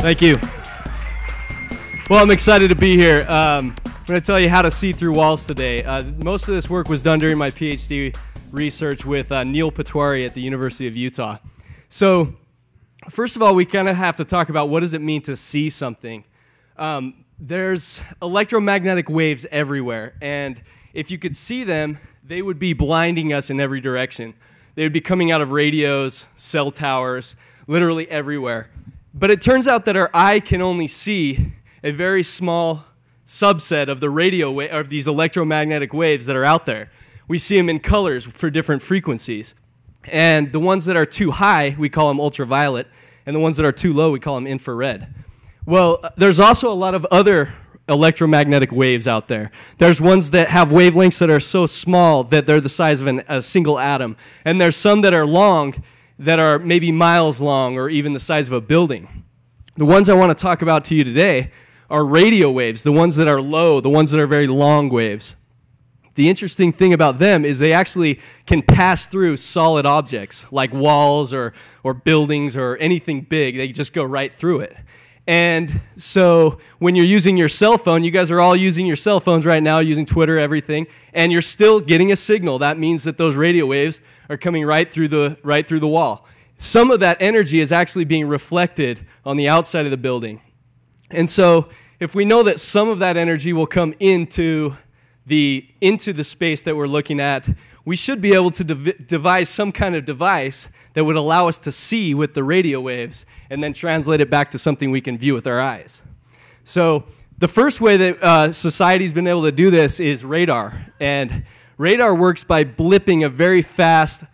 Thank you. Well, I'm excited to be here. I'm going to tell you how to see through walls today. Most of this work was done during my PhD research with Neil Patwari at the University of Utah. So, first of all, we kind of have to talk about what does it mean to see something. There's electromagnetic waves everywhere, and if you could see them, they would be blinding us in every direction. They would be coming out of radios, cell towers, literally everywhere. But it turns out that our eye can only see a very small subset of the of these electromagnetic waves that are out there. We see them in colors for different frequencies. And the ones that are too high, we call them ultraviolet, and the ones that are too low, we call them infrared. Well, there's also a lot of other electromagnetic waves out there. There's ones that have wavelengths that are so small that they're the size of a single atom. And there's some that are long, that are maybe miles long or even the size of a building. The ones I want to talk about to you today are radio waves, the ones that are low, the ones that are very long waves. The interesting thing about them is they actually can pass through solid objects like walls or buildings or anything big. They just go right through it. And so when you're using your cell phone, you guys are all using your cell phones right now, using Twitter, everything, and you're still getting a signal. That means that those radio waves are coming right through the wall. Some of that energy is actually being reflected on the outside of the building. And so if we know that some of that energy will come into the space that we're looking at, we should be able to devise some kind of device that would allow us to see with the radio waves and then translate it back to something we can view with our eyes. So the first way that society's been able to do this is radar. And radar works by blipping a very fast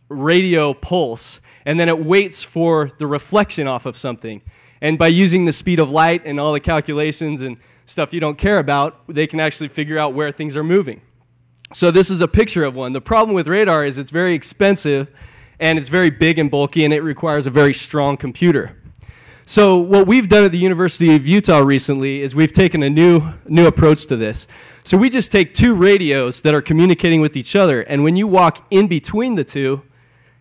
radio pulse, and then it waits for the reflection off of something. And by using the speed of light and all the calculations and stuff you don't care about, they can actually figure out where things are moving. So this is a picture of one. The problem with radar is it's very expensive, and it's very big and bulky, and it requires a very strong computer. So what we've done at the University of Utah recently is we've taken a new approach to this. So we just take two radios that are communicating with each other, and when you walk in between the two,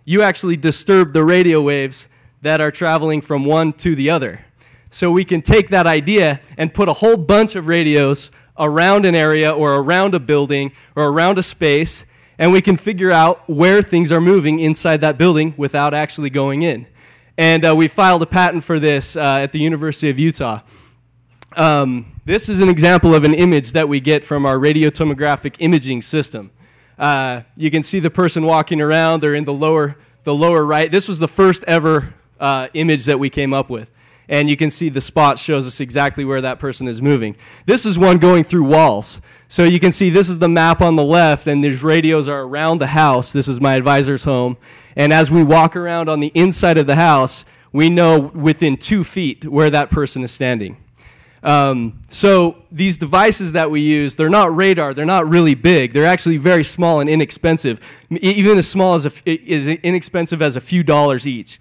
you actually disturb the radio waves that are traveling from one to the other. So we can take that idea and put a whole bunch of radios around an area or around a building or around a space, and we can figure out where things are moving inside that building without actually going in. And we filed a patent for this at the University of Utah. This is an example of an image that we get from our radiotomographic imaging system. You can see the person walking around. They're in the lower right. This was the first ever image that we came up with. And you can see the spot shows us exactly where that person is moving. This is one going through walls. So you can see this is the map on the left, and these radios are around the house. This is my advisor's home. And as we walk around on the inside of the house, we know within 2 feet where that person is standing. So these devices that we use, they're not radar, they're not really big. They're actually very small and inexpensive, even as small as inexpensive as a few dollars each.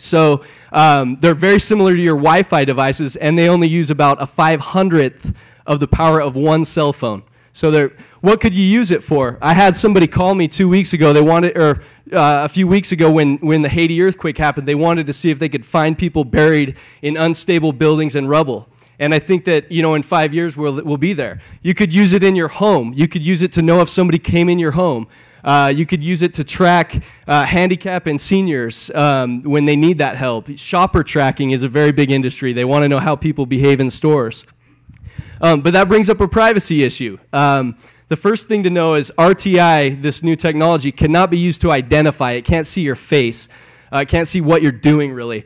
So they're very similar to your Wi-Fi devices, and they only use about a 500th of the power of one cell phone. So what could you use it for? I had somebody call me 2 weeks ago. They wanted, or a few weeks ago when the Haiti earthquake happened, they wanted to see if they could find people buried in unstable buildings and rubble. And I think that, in 5 years we'll be there. You could use it in your home. You could use it to know if somebody came in your home. You could use it to track handicap and seniors when they need that help. Shopper tracking is a very big industry. They want to know how people behave in stores. But that brings up a privacy issue. The first thing to know is RTI, this new technology, cannot be used to identify. It can't see your face. It can't see what you're doing, really.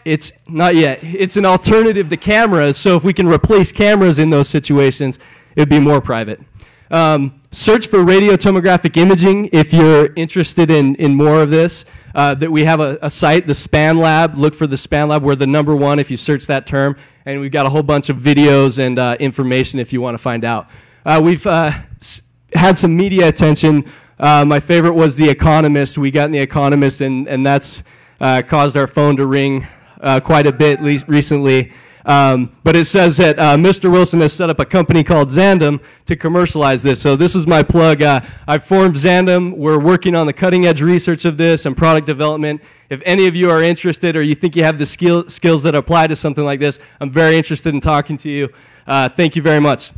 It's not yet. It's an alternative to cameras, so if we can replace cameras in those situations, it would be more private. Search for radiotomographic imaging if you're interested in more of this. That we have a site, the SPAN Lab. Look for the SPAN Lab. We're the #1 if you search that term. And we've got a whole bunch of videos and information if you want to find out. We've had some media attention. My favorite was The Economist. We got in The Economist, and that's caused our phone to ring quite a bit recently. But it says that Mr. Wilson has set up a company called Xandom to commercialize this. So this is my plug. I've formed Xandom. We're working on the cutting edge research of this and product development. If any of you are interested or you think you have the skills that apply to something like this, I'm very interested in talking to you. Thank you very much.